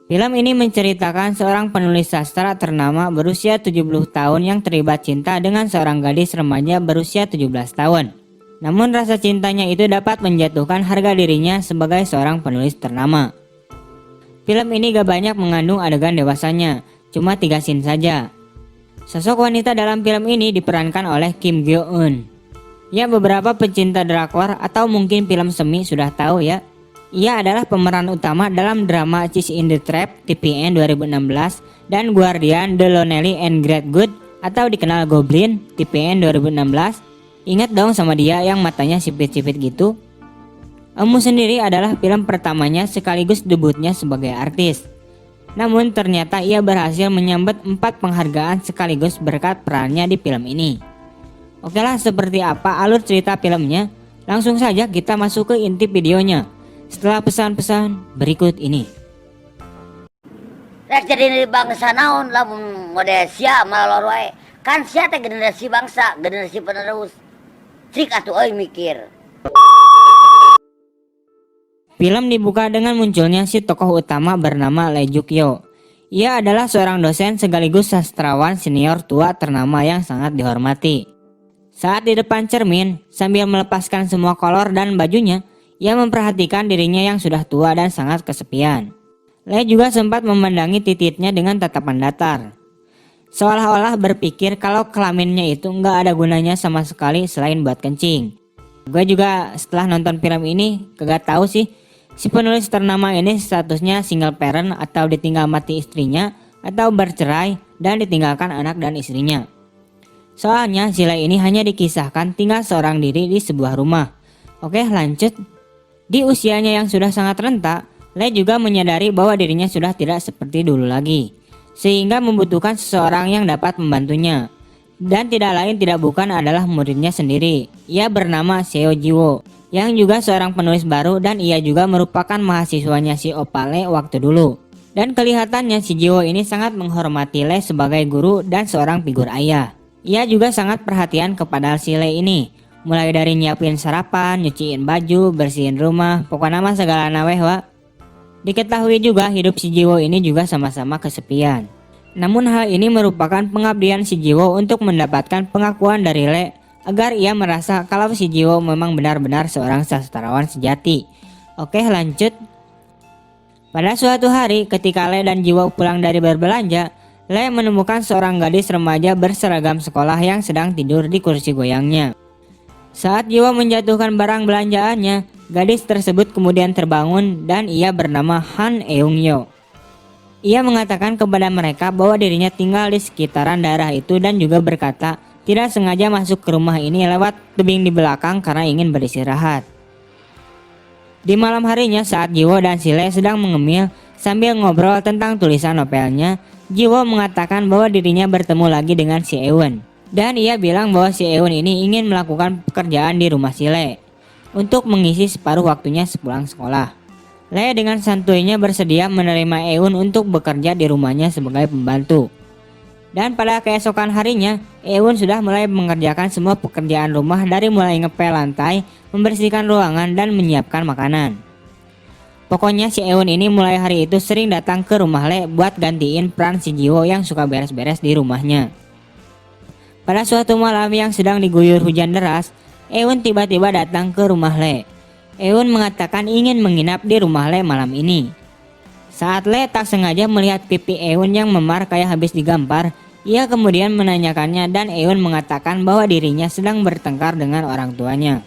Film ini menceritakan seorang penulis sastra ternama berusia 70 tahun yang terlibat cinta dengan seorang gadis remaja berusia 17 tahun. Namun rasa cintanya itu dapat menjatuhkan harga dirinya sebagai seorang penulis ternama. Film ini gak banyak mengandung adegan dewasanya, cuma 3 scene saja. Sosok wanita dalam film ini diperankan oleh Kim Gyo Eun. Ya, beberapa pecinta drakor atau mungkin film semi sudah tahu ya. Ia adalah pemeran utama dalam drama Cheese in the Trap TPN 2016 dan Guardian The Lonely and Great Good atau dikenal Goblin TPN 2016. Ingat dong sama dia yang matanya sipit-sipit gitu. Emu sendiri adalah film pertamanya sekaligus debutnya sebagai artis. Namun ternyata ia berhasil menyambet 4 penghargaan sekaligus berkat perannya di film ini. Oke lah, seperti apa alur cerita filmnya? Langsung saja kita masuk ke inti videonya setelah pesan-pesan berikut ini. Rek jadi bangsa naon lamun mode sia malor wae. Kan sia teh generasi bangsa, generasi penerus. Cik atuh euy mikir. Film dibuka dengan munculnya si tokoh utama bernama Lee Juk Yo. Ia adalah seorang dosen sekaligus sastrawan senior tua ternama yang sangat dihormati. Saat di depan cermin, sambil melepaskan semua kolor dan bajunya, ia memperhatikan dirinya yang sudah tua dan sangat kesepian. Lee juga sempat memandangi titiknya dengan tatapan datar. Seolah-olah berpikir kalau kelaminnya itu nggak ada gunanya sama sekali selain buat kencing. Gue juga setelah nonton film ini kagak tahu sih, si penulis ternama ini statusnya single parent atau ditinggal mati istrinya atau bercerai dan ditinggalkan anak dan istrinya. Soalnya si Lee ini hanya dikisahkan tinggal seorang diri di sebuah rumah. Oke, lanjut. Di usianya yang sudah sangat renta, Lee juga menyadari bahwa dirinya sudah tidak seperti dulu lagi, sehingga membutuhkan seseorang yang dapat membantunya. Dan tidak lain tidak bukan adalah muridnya sendiri. Ia bernama Seo Jiwo, yang juga seorang penulis baru dan ia juga merupakan mahasiswanya si Opale waktu dulu. Dan kelihatannya si Jiwo ini sangat menghormati Lee sebagai guru dan seorang figur ayah. Ia juga sangat perhatian kepada si Lee ini, mulai dari nyiapin sarapan, nyuciin baju, bersihin rumah, pokoknya mah segala naweh wa. Diketahui juga hidup si Jiwo ini juga sama-sama kesepian. Namun hal ini merupakan pengabdian si Jiwo untuk mendapatkan pengakuan dari Lee agar ia merasa kalau si Jiwo memang benar-benar seorang sastrawan sejati. Oke, lanjut. Pada suatu hari ketika Lee dan Jiwo pulang dari berbelanja, Lee menemukan seorang gadis remaja berseragam sekolah yang sedang tidur di kursi goyangnya. Saat Jiwo menjatuhkan barang belanjaannya, gadis tersebut kemudian terbangun dan ia bernama Han Eung Yo. Ia mengatakan kepada mereka bahwa dirinya tinggal di sekitaran daerah itu dan juga berkata tidak sengaja masuk ke rumah ini lewat tebing di belakang karena ingin beristirahat. Di malam harinya saat Jiwo dan si Lee sedang mengemil sambil ngobrol tentang tulisan novelnya, Jiwo mengatakan bahwa dirinya bertemu lagi dengan si Eun. Dan ia bilang bahwa si Eun ini ingin melakukan pekerjaan di rumah si Lee untuk mengisi separuh waktunya sepulang sekolah. Lee dengan santuinya bersedia menerima Eun untuk bekerja di rumahnya sebagai pembantu. Dan pada keesokan harinya, Eun sudah mulai mengerjakan semua pekerjaan rumah dari mulai ngepel lantai, membersihkan ruangan, dan menyiapkan makanan. Pokoknya si Eun ini mulai hari itu sering datang ke rumah Lee buat gantiin peran si Jiwo yang suka beres-beres di rumahnya. Pada suatu malam yang sedang diguyur hujan deras, Eun tiba-tiba datang ke rumah Lee. Eun mengatakan ingin menginap di rumah Lee malam ini. Saat Lee tak sengaja melihat pipi Eun yang memar kayak habis digampar, ia kemudian menanyakannya dan Eun mengatakan bahwa dirinya sedang bertengkar dengan orang tuanya.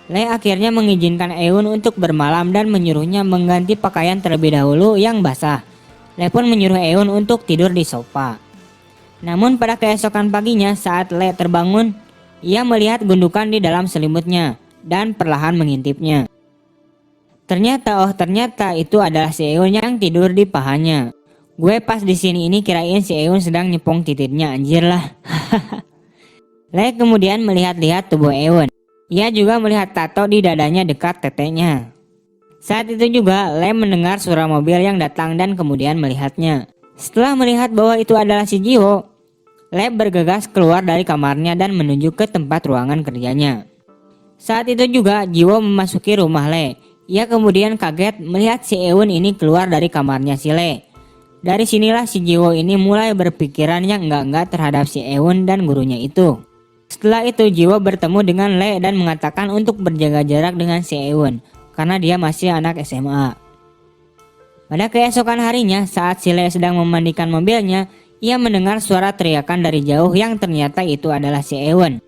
Lee akhirnya mengizinkan Eun untuk bermalam dan menyuruhnya mengganti pakaian terlebih dahulu yang basah. Lee pun menyuruh Eun untuk tidur di sofa. Namun pada keesokan paginya saat Lee terbangun, ia melihat gundukan di dalam selimutnya dan perlahan mengintipnya. Ternyata itu adalah si Eun yang tidur di pahanya. Gue pas di sini ini kirain si Eun sedang nyepong titiknya, anjir lah. Lee kemudian melihat-lihat tubuh Eun. Ia juga melihat tato di dadanya dekat tetenya. Saat itu juga Lee mendengar suara mobil yang datang dan kemudian melihatnya. Setelah melihat bahwa itu adalah si Jiwo, Lee bergegas keluar dari kamarnya dan menuju ke tempat ruangan kerjanya. Saat itu juga Jiwo memasuki rumah Lee. Ia kemudian kaget melihat si Eun ini keluar dari kamarnya si Le. Dari sinilah si Jiwo ini mulai berpikiran yang enggak-enggak terhadap si Eun dan gurunya itu. Setelah itu Jiwo bertemu dengan Le dan mengatakan untuk berjaga jarak dengan si Eun karena dia masih anak SMA. Pada keesokan harinya saat si Le sedang memandikan mobilnya, ia mendengar suara teriakan dari jauh yang ternyata itu adalah si Eun.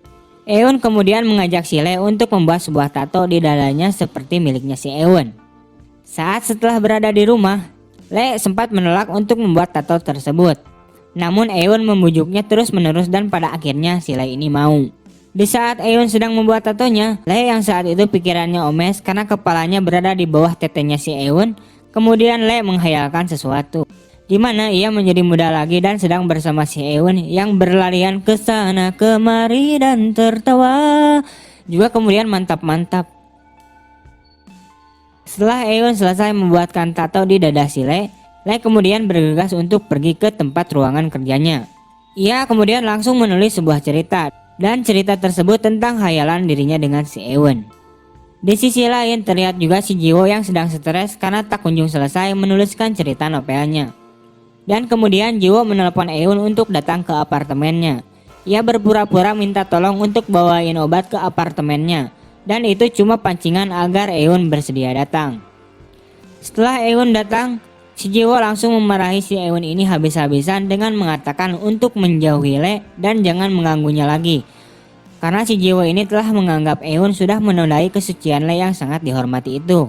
Eun kemudian mengajak si Le untuk membuat sebuah tato di dadanya seperti miliknya si Eun. Saat setelah berada di rumah, Le sempat menolak untuk membuat tato tersebut. Namun Eun membujuknya terus-menerus dan pada akhirnya si Le ini mau. Di saat Eun sedang membuat tatonya, Le yang saat itu pikirannya omes karena kepalanya berada di bawah tetenya si Eun, kemudian Le menghayalkan sesuatu, di mana ia menjadi muda lagi dan sedang bersama si Eun yang berlarian ke sana kemari dan tertawa. Juga kemudian mantap-mantap. Setelah Eun selesai membuatkan tato di dada si Le kemudian bergegas untuk pergi ke tempat ruangan kerjanya. Ia kemudian langsung menulis sebuah cerita, dan cerita tersebut tentang hayalan dirinya dengan si Eun. Di sisi lain terlihat juga si Jiwo yang sedang stres karena tak kunjung selesai menuliskan cerita novelnya. Dan kemudian Jiwo menelpon Eun untuk datang ke apartemennya. Ia berpura-pura minta tolong untuk bawain obat ke apartemennya, dan itu cuma pancingan agar Eun bersedia datang. Setelah Eun datang, si Jiwo langsung memarahi si Eun ini habis-habisan dengan mengatakan untuk menjauhi Le dan jangan mengganggunya lagi. Karena si Jiwo ini telah menganggap Eun sudah menodai kesucian Le yang sangat dihormati itu.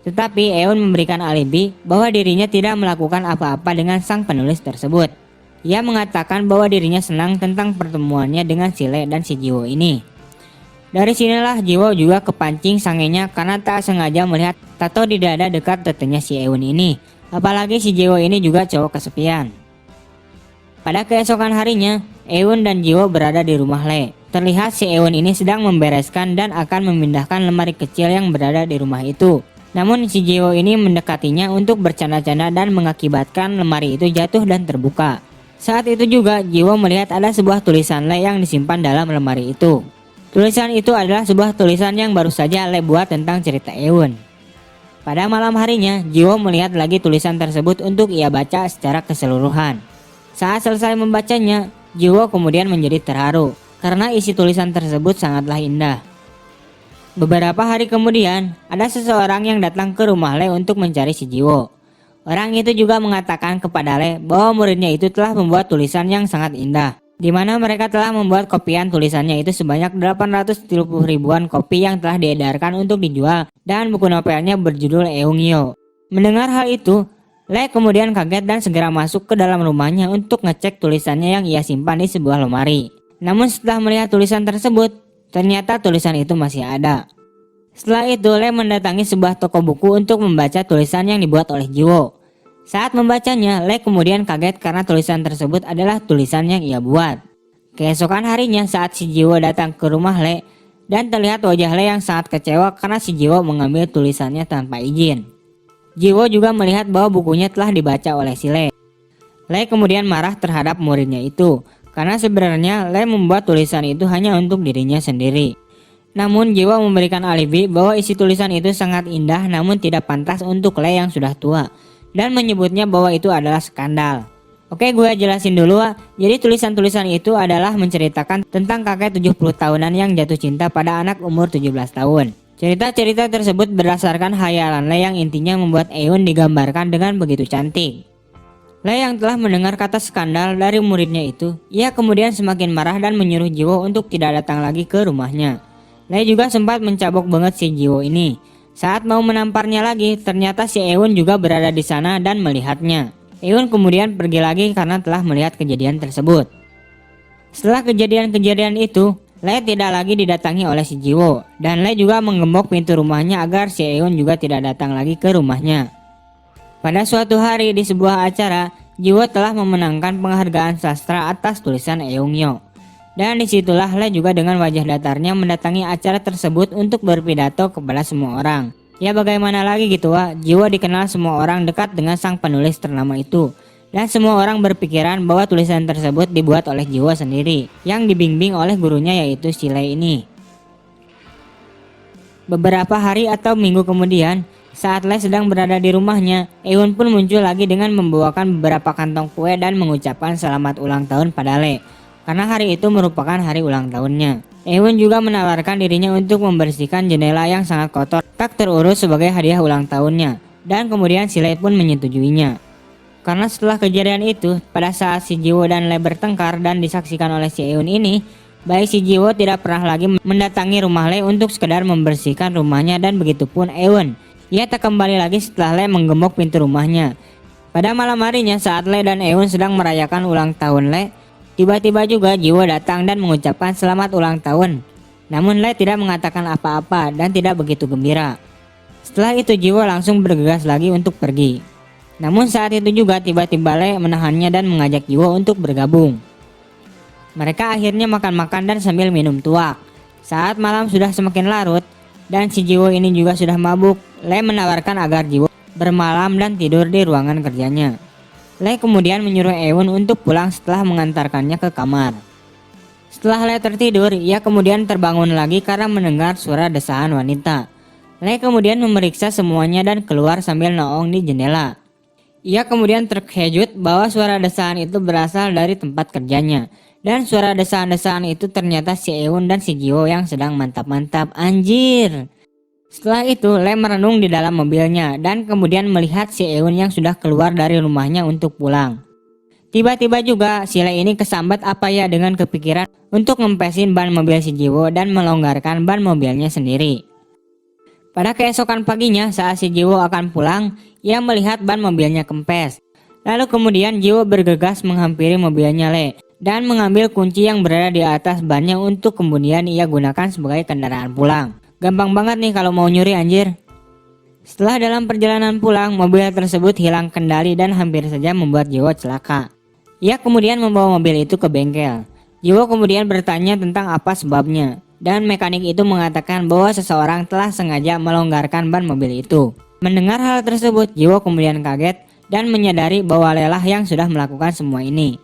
Tetapi Eun memberikan alibi bahwa dirinya tidak melakukan apa-apa dengan sang penulis tersebut. Ia mengatakan bahwa dirinya senang tentang pertemuannya dengan si Le dan si Jiwo ini. Dari sinilah Jiwo juga kepancing sangenya karena tak sengaja melihat tato di dada dekat tetenya si Eun ini. Apalagi si Jiwo ini juga cowok kesepian. Pada keesokan harinya, Eun dan Jiwo berada di rumah Le. Terlihat si Eun ini sedang membereskan dan akan memindahkan lemari kecil yang berada di rumah itu. Namun si Jiwo ini mendekatinya untuk bercanda-canda dan mengakibatkan lemari itu jatuh dan terbuka. Saat itu juga Jiwo melihat ada sebuah tulisan Le yang disimpan dalam lemari itu. Tulisan itu adalah sebuah tulisan yang baru saja Le buat tentang cerita Eun. Pada malam harinya, Jiwo melihat lagi tulisan tersebut untuk ia baca secara keseluruhan. Saat selesai membacanya, Jiwo kemudian menjadi terharu karena isi tulisan tersebut sangatlah indah. Beberapa hari kemudian, ada seseorang yang datang ke rumah Le untuk mencari si Jiwo. Orang itu juga mengatakan kepada Le bahwa muridnya itu telah membuat tulisan yang sangat indah, di mana mereka telah membuat kopian tulisannya itu sebanyak 870 ribuan kopi yang telah diedarkan untuk dijual, dan buku novelnya berjudul Eungyo. Mendengar hal itu, Le kemudian kaget dan segera masuk ke dalam rumahnya untuk ngecek tulisannya yang ia simpan di sebuah lemari. Namun setelah melihat tulisan tersebut, ternyata tulisan itu masih ada. Setelah itu Le mendatangi sebuah toko buku untuk membaca tulisan yang dibuat oleh Jiwo. Saat membacanya, Le kemudian kaget karena tulisan tersebut adalah tulisan yang ia buat. Keesokan harinya saat si Jiwo datang ke rumah Le, dan terlihat wajah Le yang sangat kecewa karena si Jiwo mengambil tulisannya tanpa izin. Jiwo juga melihat bahwa bukunya telah dibaca oleh si Le. Le kemudian marah terhadap muridnya itu, karena sebenarnya Le membuat tulisan itu hanya untuk dirinya sendiri. Namun Jiwo memberikan alibi bahwa isi tulisan itu sangat indah namun tidak pantas untuk Le yang sudah tua, dan menyebutnya bahwa itu adalah skandal. Oke, gue jelasin dulu. Jadi tulisan-tulisan itu adalah menceritakan tentang kakek 70 tahunan yang jatuh cinta pada anak umur 17 tahun. Cerita-cerita tersebut berdasarkan hayalan Le yang intinya membuat Eun digambarkan dengan begitu cantik. Le yang telah mendengar kata skandal dari muridnya itu, ia kemudian semakin marah dan menyuruh Jiwo untuk tidak datang lagi ke rumahnya. Le juga sempat mencabok banget si Jiwo ini. Saat mau menamparnya lagi, ternyata si Eun juga berada di sana dan melihatnya. Eun kemudian pergi lagi karena telah melihat kejadian tersebut. Setelah kejadian-kejadian itu, Le tidak lagi didatangi oleh si Jiwo, dan Le juga menggembok pintu rumahnya agar si Eun juga tidak datang lagi ke rumahnya. Pada suatu hari di sebuah acara, Jiwo telah memenangkan penghargaan sastra atas tulisan Eungyo. Dan disitulah Le juga dengan wajah datarnya mendatangi acara tersebut untuk berpidato kepada semua orang. Ya bagaimana lagi gitu Jiwo dikenal semua orang dekat dengan sang penulis ternama itu. Dan semua orang berpikiran bahwa tulisan tersebut dibuat oleh Jiwo sendiri, yang dibimbing oleh gurunya yaitu si Le ini. Beberapa hari atau minggu kemudian, saat Le sedang berada di rumahnya, Eun pun muncul lagi dengan membawakan beberapa kantong kue dan mengucapkan selamat ulang tahun pada Le, karena hari itu merupakan hari ulang tahunnya. Eun juga menawarkan dirinya untuk membersihkan jendela yang sangat kotor tak terurus sebagai hadiah ulang tahunnya, dan kemudian si Le pun menyetujuinya. Karena setelah kejadian itu, pada saat si Jiwo dan Le bertengkar dan disaksikan oleh si Eun ini, baik si Jiwo tidak pernah lagi mendatangi rumah Le untuk sekedar membersihkan rumahnya, dan begitupun Eun. Ia tak kembali lagi setelah Le menggembok pintu rumahnya. Pada malam harinya saat Le dan Eun sedang merayakan ulang tahun Le, tiba-tiba juga Jiwo datang dan mengucapkan selamat ulang tahun. Namun Le tidak mengatakan apa-apa dan tidak begitu gembira. Setelah itu Jiwo langsung bergegas lagi untuk pergi. Namun saat itu juga tiba-tiba Le menahannya dan mengajak Jiwo untuk bergabung. Mereka akhirnya makan-makan dan sambil minum tuak. Saat malam sudah semakin larut dan si Jiwo ini juga sudah mabuk, Le menawarkan agar Jiwo bermalam dan tidur di ruangan kerjanya. Le kemudian menyuruh Eun untuk pulang setelah mengantarkannya ke kamar. Setelah Le tertidur, ia kemudian terbangun lagi karena mendengar suara desahan wanita. Le kemudian memeriksa semuanya dan keluar sambil noong di jendela. Ia kemudian terkejut bahwa suara desahan itu berasal dari tempat kerjanya. Dan suara desahan-desahan itu ternyata si Eun dan si Jiwo yang sedang mantap-mantap. Anjir! Setelah itu Le merenung di dalam mobilnya dan kemudian melihat si Eun yang sudah keluar dari rumahnya untuk pulang. Tiba-tiba juga si Le ini kesambat apa ya dengan kepikiran untuk ngempesin ban mobil si Jiwo dan melonggarkan ban mobilnya sendiri. Pada keesokan paginya saat si Jiwo akan pulang, ia melihat ban mobilnya kempes. Lalu kemudian Jiwo bergegas menghampiri mobilnya Le dan mengambil kunci yang berada di atas bannya untuk kemudian ia gunakan sebagai kendaraan pulang. Gampang banget nih kalau mau nyuri anjir. Setelah dalam perjalanan pulang, mobil tersebut hilang kendali dan hampir saja membuat Jiwo celaka. Ia kemudian membawa mobil itu ke bengkel. Jiwo kemudian bertanya tentang apa sebabnya, dan mekanik itu mengatakan bahwa seseorang telah sengaja melonggarkan ban mobil itu. Mendengar hal tersebut, Jiwo kemudian kaget dan menyadari bahwa Le lah yang sudah melakukan semua ini.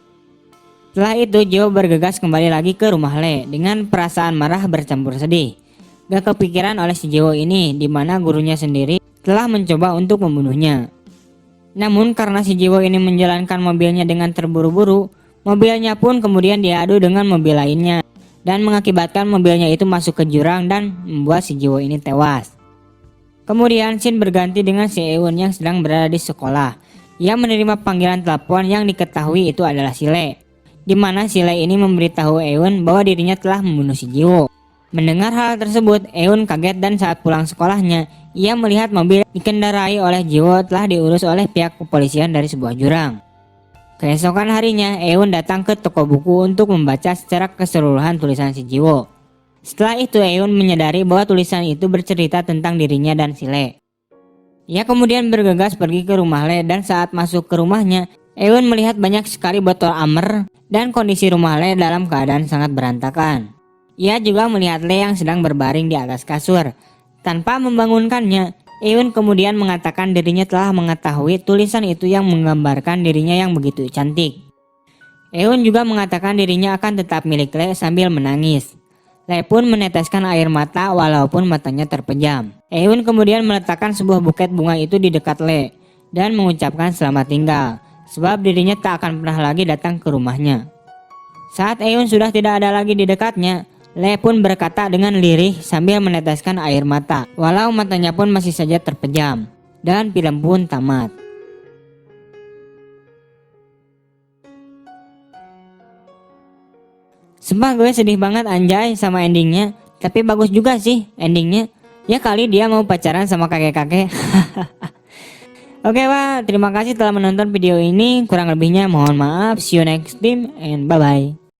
Setelah itu Jiwo bergegas kembali lagi ke rumah Le dengan perasaan marah bercampur sedih. Gak kepikiran oleh si Jiwo ini di mana gurunya sendiri telah mencoba untuk membunuhnya. Namun karena si Jiwo ini menjalankan mobilnya dengan terburu-buru, mobilnya pun kemudian diadu dengan mobil lainnya dan mengakibatkan mobilnya itu masuk ke jurang dan membuat si Jiwo ini tewas. Kemudian scene berganti dengan si Eun yang sedang berada di sekolah. Ia menerima panggilan telepon yang diketahui itu adalah si Le, di mana si Le ini memberitahu Eun bahwa dirinya telah membunuh si Jiwo. Mendengar hal tersebut, Eun kaget dan saat pulang sekolahnya, ia melihat mobil dikendarai oleh Jiwo telah diurus oleh pihak kepolisian dari sebuah jurang. Keesokan harinya, Eun datang ke toko buku untuk membaca secara keseluruhan tulisan si Jiwo. Setelah itu, Eun menyadari bahwa tulisan itu bercerita tentang dirinya dan si Le. Ia kemudian bergegas pergi ke rumah Le dan saat masuk ke rumahnya, Eun melihat banyak sekali botol amer dan kondisi rumah Le dalam keadaan sangat berantakan. Ia juga melihat Le yang sedang berbaring di atas kasur. Tanpa membangunkannya, Eun kemudian mengatakan dirinya telah mengetahui tulisan itu yang menggambarkan dirinya yang begitu cantik. Eun juga mengatakan dirinya akan tetap milik Le sambil menangis. Le pun meneteskan air mata walaupun matanya terpejam. Eun kemudian meletakkan sebuah buket bunga itu di dekat Le dan mengucapkan selamat tinggal, sebab dirinya tak akan pernah lagi datang ke rumahnya. Saat Eun sudah tidak ada lagi di dekatnya, Le pun berkata dengan lirih sambil meneteskan air mata, walau matanya pun masih saja terpejam. Dan film pun tamat. Sumpah gue sedih banget anjay sama endingnya, tapi bagus juga sih endingnya. Ya kali dia mau pacaran sama kakek-kakek. Oke Pak, terima kasih telah menonton video ini. Kurang lebihnya mohon maaf. See you next time and bye bye.